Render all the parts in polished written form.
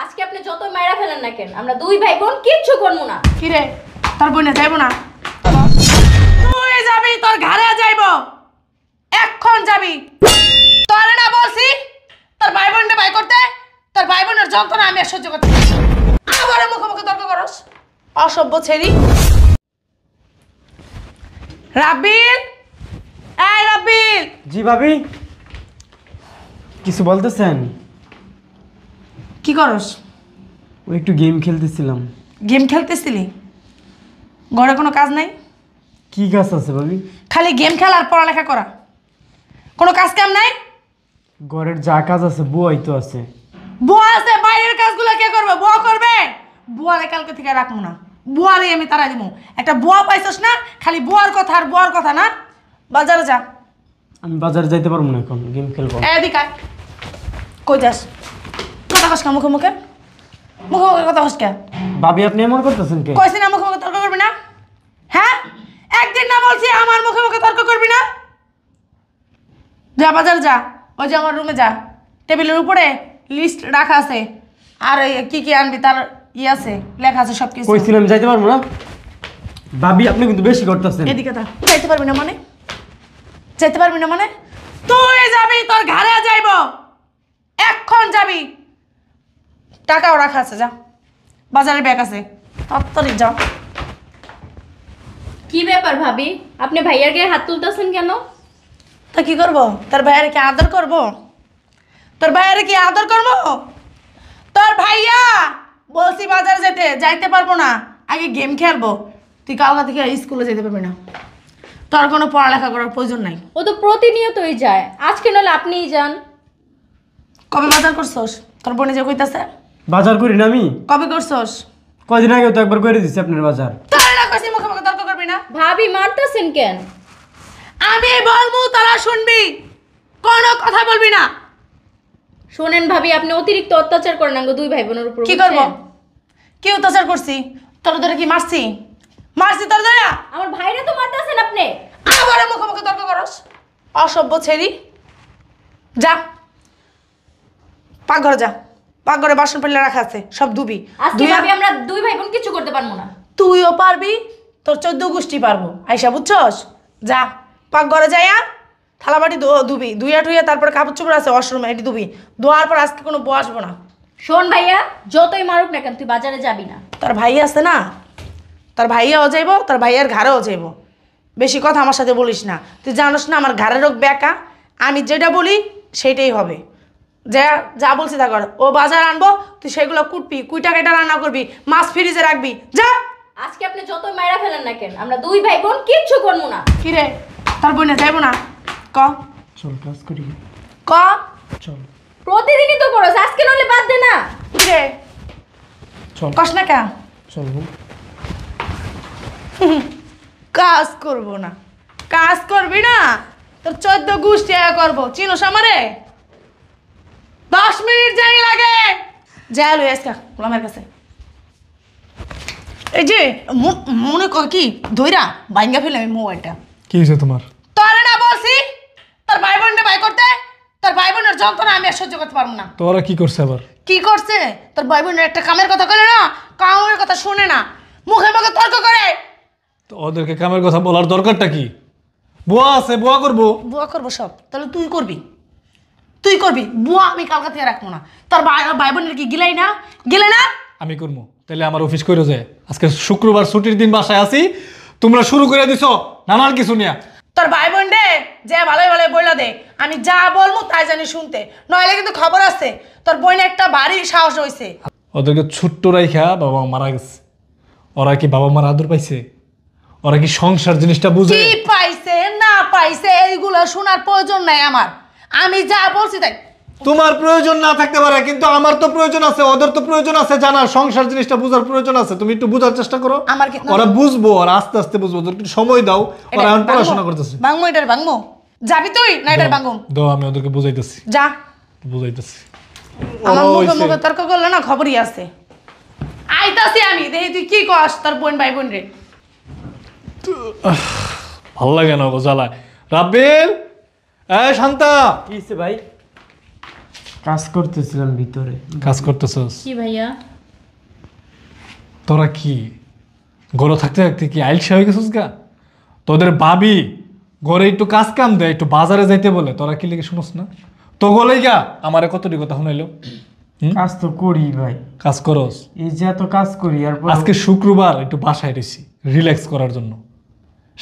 আজকে আপনি যত মাইরা ফেলেন না কেন, আমরা দুই ভাই বোন কিচ্ছু করবো না। কি রে তোর বোনে যাইব না? তুই যাবি, তোর ঘরে যাইব, এখন যাবি। তোরে না বলছি তোর ভাই বোনকে ভাই করতে? তোর ভাই বোনের যন্ত্রণা আমি আর সহ্য করতে পারছি না। আবার মুখে তর্ক করস, অসভ্য ছেড়ি। রাব্বিল, এই রাব্বিল। জি ভাবি, কিছু বলতেছেন? কি করস? ওই একটু গেম খেলতেছিলাম। গেম খেলতেছিলি? ঘরে কোনো কাজ নাই? কি কাজ আছে ভাবি? খালি গেম খেলা আর পড়ালেখা করা, কোনো কাজ কাম নাই? ঘরের যা কাজ আছে বুয়াই তো আছে। বুয়া আছে, বাইরের কাজগুলো কে করবে? বুয়া করবে। বুয়ারে কালকে থেকে রাখবো না, বুয়ারে আমি তারা দিব। একটা বুয়া পাইছস না, খালি বুয়ার কথা আর বুয়ার কথা না। বাজারে যা। আমি বাজারে যাইতে পারবো না, এখন গেম খেলবো। এদিকে আয়। কই যাস? কথা কস কা মুখে মুখে? মুখে মুখে কথা কস কা? ভাবি আপনি এমন করতেছেন কে? কইছি না মুখে মুখে তর্ক করবি না? হ্যাঁ, একদিন না বলছি আমার মুখে মুখে তর্ক করবি না? যা বাজার যা, ওই যে আমার রুমে যা, টেবিলের উপরে লিস্ট রাখা আছে, আর কি কি আনবি তার আছে, লেখা আছে সব কিছু। কইছিলাম যাইতে পারবো না। ভাবি আপনি কিন্তু বেশি করতেছেন। এদিকে তা যাইতে পারবি না মানে? যাইতে পারবি না মানে? তুই যাবি, তোর ঘরে যাইব, এখন যাবি। টাকাও রাখা আছে, যা। বাজারের ব্যাগ আছে, তাড়াতাড়ি যা। কি ব্যাপার ভাবি, আপনি ভাইয়ার গায়ে হাত তুলতেছেন কেন? তা কি করবো? তোর ভাইয়ারে কি আদর করব? তোর ভাইয়ারে কি আদর করবো? তোর ভাইয়া বলছি বাজারে যাইতে পারবো না, আগে গেম খেলবো। তুই কালকা থেকে স্কুলে যেতে পারবি না, তোর কোনো পড়ালেখা করার প্রয়োজন নাই। ও তো প্রতিনিয়তই যায়, আজকে নলে আপনিই যান। কবে বাজার করছস? তোর বোনে যে কইতাছে। বাজার করি না আমি? কবে করছস? কয়দিন আগে তো একবার করে দিছি আপনার বাজার। তোর না কইছি মুখে মুখে তর্ক করবি না। ভাবি মারতেছেন কেন? আমি বলবো তোরা শুনবি, কোনো কথা বলবি না। শোনেন ভাবি, আপনি অতিরিক্ত অত্যাচার করেন আঙ্গো দুই ভাই বোনের উপর। কি করবো? কি অত্যাচার করছি? তোর ধরে কি মারছি? মারছি তোর ধরে? আমার ভাইরে তো মারতেছেন আপনি। আবার মুখে মুখে তর্ক করস, অসভ্য ছেড়ি। যা পাকঘরে যা, পাকঘরে বাসন পেলে রাখা আছে, সব ধুবি। আজকে ভাবি আমরা দুই ভাই বোন কিছু করতে পারবো না। তুইও পারবি, তোর 14 গোষ্ঠী পারবো। আইসা বুঝছস? যা পাকঘরে যাইয়া থালাবাটি ধুবি, ধুইয়া টুইয়া তারপরে কাপড় চোপড় আছে ওয়াশরুমে, এটি ধুবি। ধোয়ার পর আজকে কোনো বউ আসবো না। শোন ভাইয়া, যতই মারুক না কেন তুই বাজারে যাবি না। তোর ভাই আছে না, তোর ভাইয়াও যাইব, তোর ভাইয়ার ঘরেও যাইব। বেশি কথা আমার সাথে বলিস না। তুই জানোস না আমার ঘরের রোগ বেকা, আমি যেটা বলি সেইটাই হবে। যা যা বলছি তা কর। ও বাজার আনবো, তুই সেগুলো কুটবি, কুইটা কেটা রান্না করবি, মাছ ফ্রিজে রাখবি। যা। আজকে আপনি যতই মাইরা ফেলেন না কেন, আমরা দুই ভাই বোন কিচ্ছু করবো না। কি রে তোর বোনে যাইব না? ক চল কাজ করি, ক। চল। প্রতিদিনই তো করছ, আজকে নলে বাদ দে না। কি রে চল কস না কেন? চল। কাজ করবো না, কাজ করবি না, তোর 14 গোষ্ঠী করবো। চিনোস আমারে? 10 মিনিট জানি লাগে। যা লই আজকা গোলামের কাছে। এই যে মনে কর কি ধইরা বাইঙ্গা ফেলে আমি মোবাইলটা। কি হয়েছে তোমার? তোরে না বলছি তোর ভাই বোনকে ভাই করতে? তোর ভাই বোনের যন্ত্রণা আমি আর সহ্য করতে পারবো না। তোরা কি করছে আবার? কি করছে? তোর ভাই বোনের একটা কামের কথা কইলে না, কামের কথা শুনে না, মুখে মুখে তর্ক করে। তো ওদেরকে কামের কথা বলার দরকারটা কি? বুয়া আছে, বুয়া করবো। বুয়া করবো সব, তাহলে তুই করবি, তুই করবি। বুয়া আমি কালকা থেকে রাখবো না। তোর ভাই বোনের কি গিলাই না, গেলে না? আমি করবো। তাহলে আমার অফিস করে যায়। আজকে শুক্রবার ছুটির দিন, বাসায় আছি, তোমরা শুরু করে দিছো নানার কিছু নিয়ে। তোর ভাই বোন রে যে ভালোই ভালোই বইলা দে, আমি যা বলবো তাই জানি শুনতে, নইলে কিন্তু খবর আছে তোর বোন একটা বাড়ির সাহস হয়েছে। ওদেরকে ছোট্ট রাইখা বাবা মারা গেছে। ওরা কি বাবা মার আদর পাইছে? ওরা কি সংসার জিনিসটা বুঝে? কি পাইছে না পাইছে এইগুলো শোনার প্রয়োজন নাই আমার, আমি যা বলছি তাই। তোমার প্রয়োজন না থাকতে পারে, কিন্তু আমার তো প্রয়োজন আছে, ওদের তো প্রয়োজন আছে জানার, সংসার জিনিসটা বুঝার প্রয়োজন আছে। তুমি একটু বুঝার চেষ্টা করো। আমার কি ওরা বুঝবো, আর আস্তে আস্তে বুঝবো। ওদের একটু সময় দাও, ওরা এখন পড়াশোনা করতেছে। বাংমো এটার বাংমো, যাবি তুই না এটার বাংমো? দাও, আমি ওদেরকে বুঝাইতেছি, যা। বুঝাইতেছি। আমার মুখে মুখে তর্ক করলে না খবরই আছে। আইতাছি আমি, দেখি তুই কি কস তোর বোন ভাই বোন রে। ভাল লাগে না গো জ্বালায়। রাব্বিল, এই শান্তা, কি হইছে ভাই? কাজ করতেছিলাম ভিতরে। কাজ করতেছস? কি ভাইয়া? তোরা কি ঘরে থাকতে থাকতে কি আইলসা হয়ে গেছিস গা? তোদের ভাবি ঘরে একটু কাজ কাম দেয়, একটু বাজারে যাইতে বলে, তোরা কি লেগে শুনোস না? তো গলেই গা আমারে কতটি কথা শুনাইলো। কাজ তো করি ভাই, কাজ করস? এই যে এত কাজ করি আর আজকে শুক্রবার একটু বাসায় রয়েছি রিল্যাক্স করার জন্য।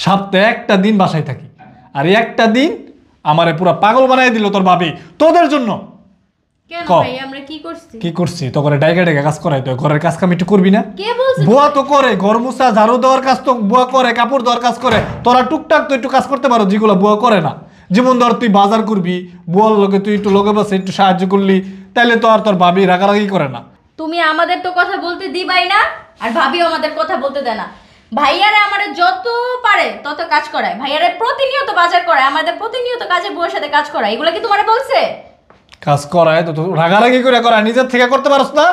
সপ্তাহে একটা দিন বাসায় থাকি, আর এই একটা দিন আমারে পুরা পাগল বানাই দিল তোর ভাবি তোদের জন্য। কেন ক। ভাই আমরা কি করছি? কি করছি? তো করে ডাইগা ডাইগা কাজ করাই, তো ঘরের কাজ কাম একটু করবি না? কে বলছে? বুয়া তো করে, ঘর মুছা ঝাড়ু দেওয়ার কাজ তো বুয়া করে, কাপড় দেওয়ার কাজ করে। তোরা টুকটাক তো একটু কাজ করতে পারো যেগুলো বুয়া করে না। যেমন ধর তুই বাজার করবি, বুয়ার লোকে তুই একটু লোকে বসে একটু সাহায্য করলি, তাইলে তো আর তোর ভাবি রাগারাগি করে না। তুমি আমাদের তো কথা বলতে দিবাই না, আর ভাবিও আমাদের কথা বলতে দেয় না। ভাইয়ারে আমাদের যত পারে তত কাজ করায়, ভাইয়ারে প্রতিনিয়ত বাজার করায়, আমাদের প্রতিনিয়ত কাজে বুয়ার সাথে কাজ করায়। এগুলো কি তোমারে বলছে? কাজ করায় তো রাগারাগি করে করায়, নিজের থেকে করতে পারস না?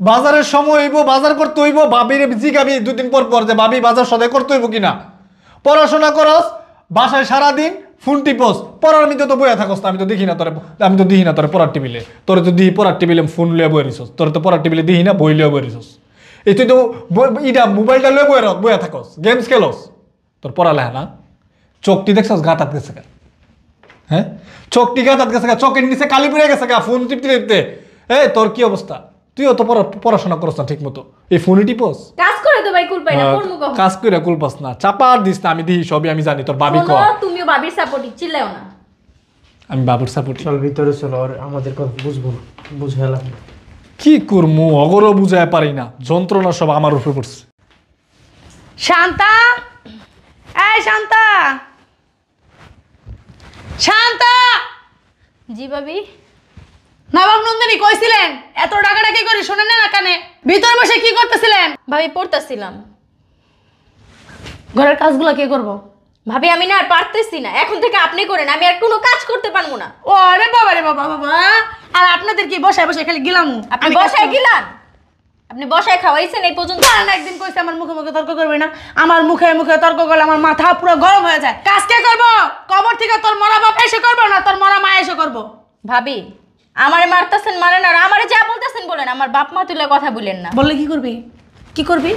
বাজারের সময় হইব, বাজার করতে হইব, ভাবির জিগাবি দুদিন পর পর যে ভাবি বাজার সদাই করতে হইব কিনা। পড়াশোনা করস, বাসায় সারাদিন ফোন টিপস, পড়ার মধ্যে তো বইয়া থাকস না। আমি তো দেখি না তোরে, আমি তো দেখি না তোরে পড়ার টেবিলে। তোরে তো দিই পড়ার টেবিলে ফোন লিয়ে বয়ে রিসস, তোরে তো পড়ার টেবিলে দিই না, বই লিয়ে বয়ে রিসস। এই তুই তো ইটা মোবাইলটা লিয়ে বইয়া থাকস, গেমস খেলস। তোর পড়ালেখা না? চোখটি দেখছস গা তাত গেছে গা? হ্যাঁ, চোখটি গা তাত গেছে গা, চোখের নিচে কালি পড়ে গেছে গা ফোন টিপতে টিপতে। এই তোর কি অবস্থা? তুইও তো পড়াশোনা করস না ঠিক মতো, এই ফোনই টিপস। কাজ করে তো ভাই কুল পাই না, কোন মুখ? কাজ করে কুলপাস না, চাপার দিস না। আমি দিই সবই, আমি জানি তোর ভাবি কর। তুমিও ভাবির সাপোর্টিং, চিল্লাও না। আমি বাবুর সাপোর্ট। চল ভিতরে চলো, আর আমাদের কথা বুঝবো, বুঝালাম। কি করবো, অগরও বুঝায় পারি না, যন্ত্রণা সব আমার উপরে পড়ছে। শান্তা, এই শান্তা, শান্তা। জি ভাবি। নবাব নন্দিনী কইছিলেন এত টাকাটা কি করি শোনেন না কানে? ভিতর বসে কি করতেছিলেন? ভাবি পড়তাছিলাম। ঘরের কাজগুলো কে করবো? ভাবি আমি না আর পারতেছি না, এখন থেকে আপনি করেন, আমি আর কোনো কাজ করতে পারবো না। ও রে বাবা রে বাবা বাবা, আর আপনাদের কি বসায় বসে খালি গিলাম? আপনি বসায় গেলেন, আপনি বসায় খাওয়াইছেন এই পর্যন্ত। একদিন কইছে আমার মুখে মুখে তর্ক করবে না, আমার মুখে মুখে তর্ক করলে আমার মাথা পুরো গরম হয়ে যায়। কাজ কে করবো? কবর থেকে তোর মরা বাপ এসে করবো না তোর মরা মা এসে করবো? ভাবি আমারে মারতাছেন মারেন, আর আমারে যা বলতেছেন বলেন, আমার বাপ মা তুলে কথা বলেন না। বললে কি করবি? কি করবি?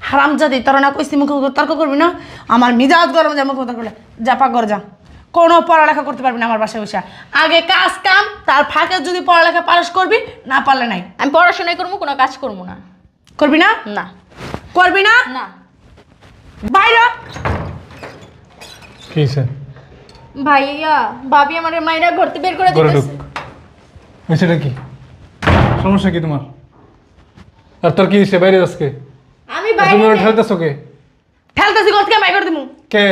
হারামজাদি, তোরা না কইছি মুখে মুখে তর্ক করবি না? আমার মিজাজ গরম যায় মুখে মুখে তর্ক করলে। যা পাকঘর যা, কোনো পড়ালেখা করতে পারবি না আমার বাসায় বসে। আগে কাজ কাম, তার ফাঁকে যদি পড়ালেখা পারস করবি, না পারলে নাই। আমি পড়াশোনাই করবো, কোনো কাজ করবো না। করবি না? না করবি না? না। বাইরে কি হয়েছে? ভাইয়া ভাবি আমার মায়েরা ঘরতে বের করে ঘরে ঢুক। দিতেছে। হয়েছেটা কি? সমস্যা কি তোমার? আর তোর কি হয়েছে? বাইরে আজকে আমি তুমি বাইরে ঠেলতেছো কে? ঠেলতেছি গতকে মাই করে দিমু। কে?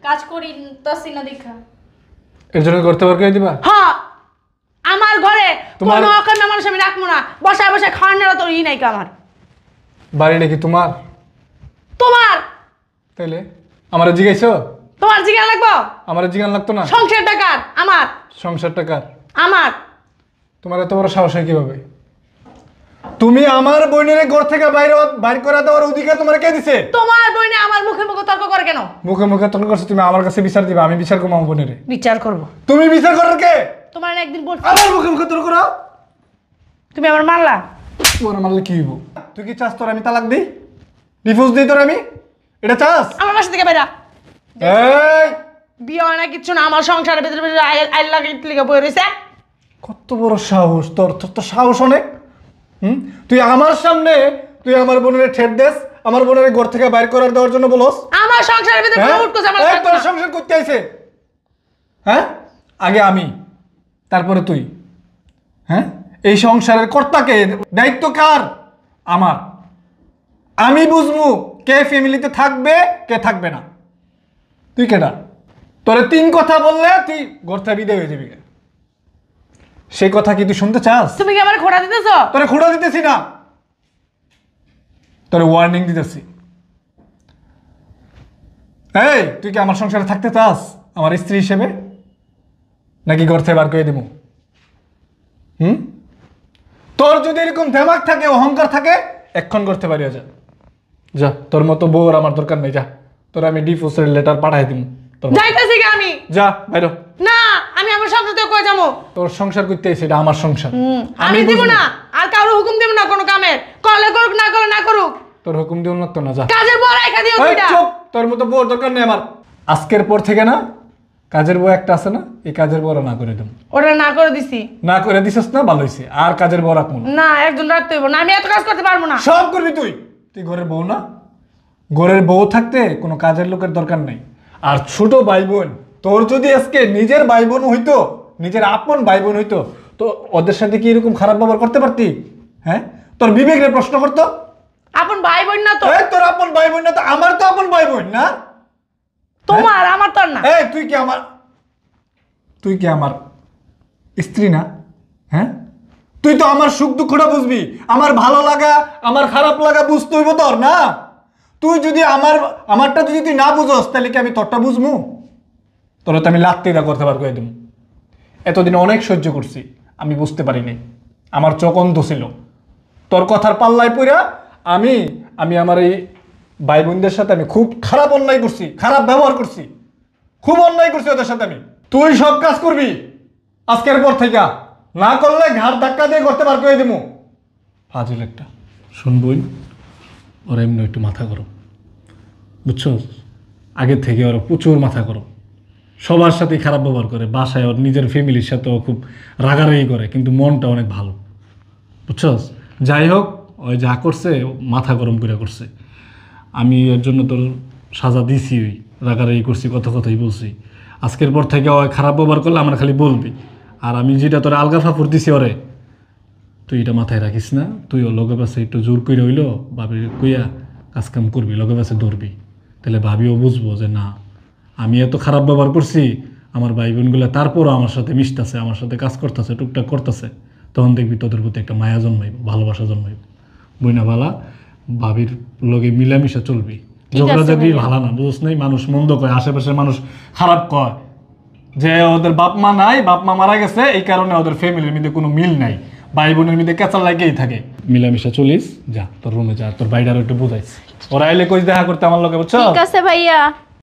কাজ করি তাছি না দেখা। এর জন্য করতে পার কে দিবা? হ্যাঁ, আমার ঘরে তোমার- কোনো অকাম্য মানুষ আমি রাখবো না। বসায় বসায় খাওয়ার নেওয়া তোর নাই কা আমার। বাড়ি নাকি তোমার? তোমার তাইলে আমার জিগাইছো? তোমার জিজ্ঞাসা লাগবো? আমার জিগান লাগতো না? সংসার টাকার আমার, সংসার টাকার আমার। তোমার এত বড় সাহস হয় কিভাবে? তুমি আমার বোনের ঘর থেকে বাইর করে দেওয়ার অধিকার তোমার কে দিছে? তোমার বইনে আমার মুখে মুখে তর্ক করে কেন? মুখে মুখে তর্ক করছো, তুমি আমার কাছে বিচার দিবা, আমি বিচার করবো আমার বোনের। বিচার করবো। তুমি বিচার করার কে? তোমার না একদিন বলছি আমার মুখে মুখে তর্ক করো। তুমি আমার মারলা। তোমার মারলে কি হইব? তুই কি চাস তোর আমি তালাক দিই, ডিভোর্স দিই তোর আমি? এটা চাস? আমার বাসা থেকে বেরা। এই বিয়ে হয় না কিচ্ছু না, আমার সংসারের ভিতরে ভিতরে আইল লাগে লিখে বই রয়েছে। কত বড় সাহস তোর! তোর তো সাহস অনেক। তুই আমার সামনে তুই আমার বোনের ঠেট দেস, আমার বোনের ঘর থেকে বাইর করার দেওয়ার জন্য বলস? আমার সংসারের ভিতরে হ্যাঁ? উঠকোছে আমার এই লাগবে তোর না। সংসার করতে আইছে? হ্যাঁ, আগে আমি, তারপরে তুই। হ্যাঁ, এই সংসারের কর্তাকে, দায়িত্ব কার? আমার। আমি বুঝবো কে ফ্যামিলিতে থাকবে কে থাকবে না। তুই কেডা? তোরে 3 কথা বললে তুই ঘর থেকে বিদায় হয়ে যাবি। সেই কথা কি তুই শুনতে চাস? তুমি কি আমার খোড়া দিতেছো? তোরে খুঁড়া দিতেছি না, তোরে ওয়ার্নিং দিতেছি। এই তুই কি আমার সংসারে থাকতে চাস আমার স্ত্রী হিসেবে, নাকি ঘর থেকে বার করে দেবো? তোর যদি এরকম দেমাগ থাকে, অহংকার থাকে, এক্ষণ করতে পারি যা। যা, তোর মতো বউর আমার দরকার নেই, যা। তোর আমি ডিভোর্সের লেটার পাঠাই দিব। যাইতেছি কি আমি? যা বাইরো। না, আমি আমার সংসার থেকে কই যাবো? তোর সংসার করতে এসে এটা আমার সংসার। আমি দিব বুঝবো। না, আর কারো হুকুম দিব না কোনো কামের। করলে করুক, না করলে না করুক। তোর হুকুম দিও না তো না, যা। কাজের বড় একা দিও এই দুইটা। চুপ, তোর মতো বউর দরকার নেই আমার। আজকের পর থেকে না কাজের বউ একটা আছে না, এই কাজের বড় না করে দেব। ওটা না করে দিছি। না করে দিছস না, ভালো হয়েছে। আর কাজের বউ রাখবো না। না, একজন রাখতে হইব না, আমি এত কাজ করতে পারবো না। সব করবি তুই। তুই ঘরের বউ না? ঘরের বউ থাকতে কোনো কাজের লোকের দরকার নেই। আর ছোট ভাই বোন, তোর যদি আজকে নিজের ভাই বোন হইতো, নিজের আপন ভাই বোন হইতো, তো ওদের সাথে কি এরকম খারাপ ব্যবহার করতে পারতি? হ্যাঁ, তোর বিবেকের প্রশ্ন করতো। আপন ভাই বোন না তো? এই তোর আপন ভাই বোন না তো আমার তো আপন ভাই বোন না? তোমার, আমার তো আর না। এই তুই কি আমার স্ত্রী না? হ্যাঁ, তুই তো আমার সুখ দুঃখটা বুঝবি, আমার ভালো লাগা আমার খারাপ লাগা বুঝতে হইব তোর না? তুই যদি আমারটা যদি তুই না বুঝোস, তাহলে কি আমি তোরটা বুঝবো? তোরা তো আমি লাত্তিটা করতে পারবো একদম। এতদিন অনেক সহ্য করছি, আমি বুঝতে পারি নাই, আমার চোখ অন্ধ ছিল। তোর কথার পাল্লায় পড়া আমি আমার এই ভাই বোনদের সাথে আমি খুব খারাপ অন্যায় করছি, খারাপ ব্যবহার করছি, খুব অন্যায় করছি ওদের সাথে আমি। তুই সব কাজ করবি আজকের পর থেকে, না করলে ঘাড় ধাক্কা দিয়ে করতে পার করে দেবো। ফাজিল একটা। শুনবই, ওরা এমনি একটু মাথা গরম, বুঝছো? আগের থেকে ওরা প্রচুর মাথা গরম, সবার সাথেই খারাপ ব্যবহার করে, বাসায় ওর নিজের ফ্যামিলির সাথেও খুব রাগারাগি করে, কিন্তু মনটা অনেক ভালো, বুঝছস? যাই হোক, ওই যা করছে মাথা গরম করে করছে। আমি এর জন্য তোর সাজা দিছি, ওই রাগারাগি করছি, কথাই বলছি। আজকের পর থেকে ওই খারাপ ব্যবহার করলে আমার খালি বলবি। আর আমি যেটা তোর আলগা ফাফুর দিছি ওরে, তুই এটা মাথায় রাখিস না। তুই ও লগে পাশে একটু জোর করে হইলো ভাবি কইয়া কাজকাম করবি, লগে পাশে ধরবি, তাহলে ভাবিও বুঝবো যে না, আমি এত খারাপ ব্যবহার করছি, আমার ভাই বোনগুলো তারপরও আমার সাথে মিশতেছে, আমার সাথে কাজ করতেছে, টুকটাক করতেছে, তখন দেখবি তোদের প্রতি একটা মায়া জন্মাইব, ভালোবাসা জন্মাইব। বইনা ভালা ভাবির লগে মিলামিশা চলবি, ঝগড়া যাবি ভালো না, বুঝছ নাই? মানুষ মন্দ কয়, আশেপাশের মানুষ খারাপ কয় যে ওদের বাপ মা নাই, বাপ মা মারা গেছে, এই কারণে ওদের ফ্যামিলির মধ্যে কোনো মিল নাই, ভাই বোনের মধ্যে কেঁচা লাগেই থাকে। মিলামিশা চলিস, যা তোর রুমে যা, তোর বাইরে আরো একটু বুঝাইস। ওরা এলে কই দেখা করতে আমার লগে, বুঝছো? ঠিক আছে ভাইয়া।